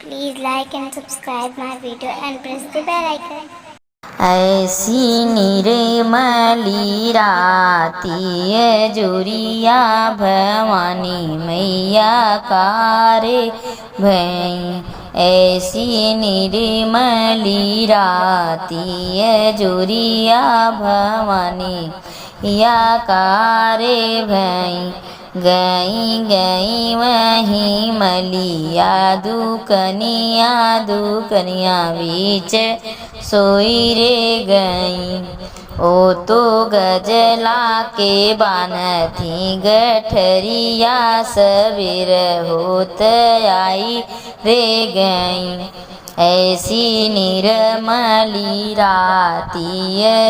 Please like and subscribe my video and press the bell icon. ऐसी निर्मली राती जुरिया भवानी मैया कारे भई। ऐसी निर्मली राती जुरिया भवानी या कारे भई। गई गई वही मलिया दुकनिया बीच सोई रे गई। ओ तो गजला के बान थी गठरिया सबेर होत आई रे गई। ऐसी निर्मली राती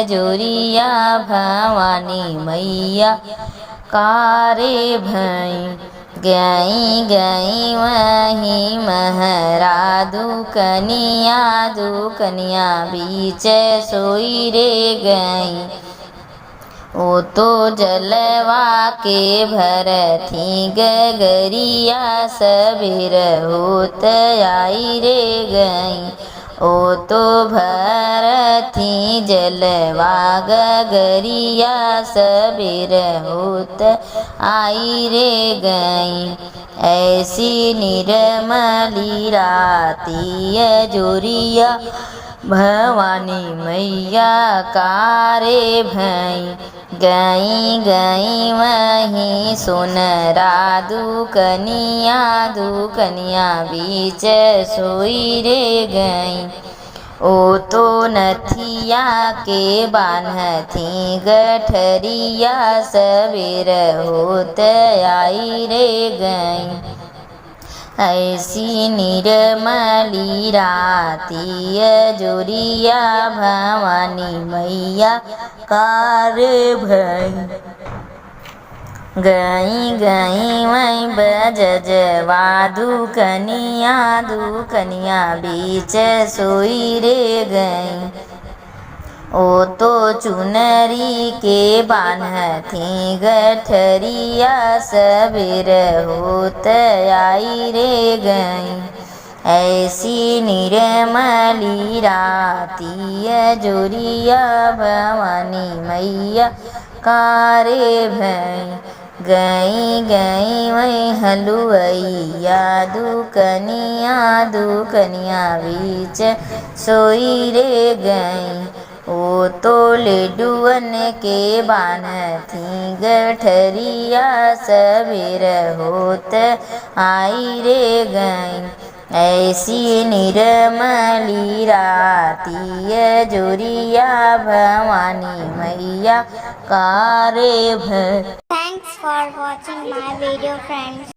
जोरिया भवानी मैया कारे भई। गई गई वही महरा दुकनिया बीच सोई रे गई। ओ तो जलवा के भर थी गगरिया सबेर होत आई रे गई। ओ तो भर थी जलवा गगरिया सबेर होत आई रे गई। ऐसी निर्मली राती जोरिया भवानी मैया कारे भई। गई गई वही सोनरा दुकनिया बीच सोई रे गई। ओ तो नथिया के बान्ह थी गठरिया सबेर होत आई रे गई। ऐसी निर्मली राती जोरिया भवानी मैया कारे भई। गई गई वही बजजवा दुकनिया बीच सोई रे गई। ओ तो चुनरी के बान्ह थी गठरिया सबेर होत आई रे गई। ऐसी निर्मली राती जोरिया भवानी मैया कारे भई। गई गई वही हलुवैया दुकनिया बीच सोई रे गई। ओ तो लेडुअन के बान्ह थी गठरिया सबेर होत आई रे गई। ऐसी निर्मली राती जोरिया भवानी मैया कारे भई। Thanks for watching my video, friends.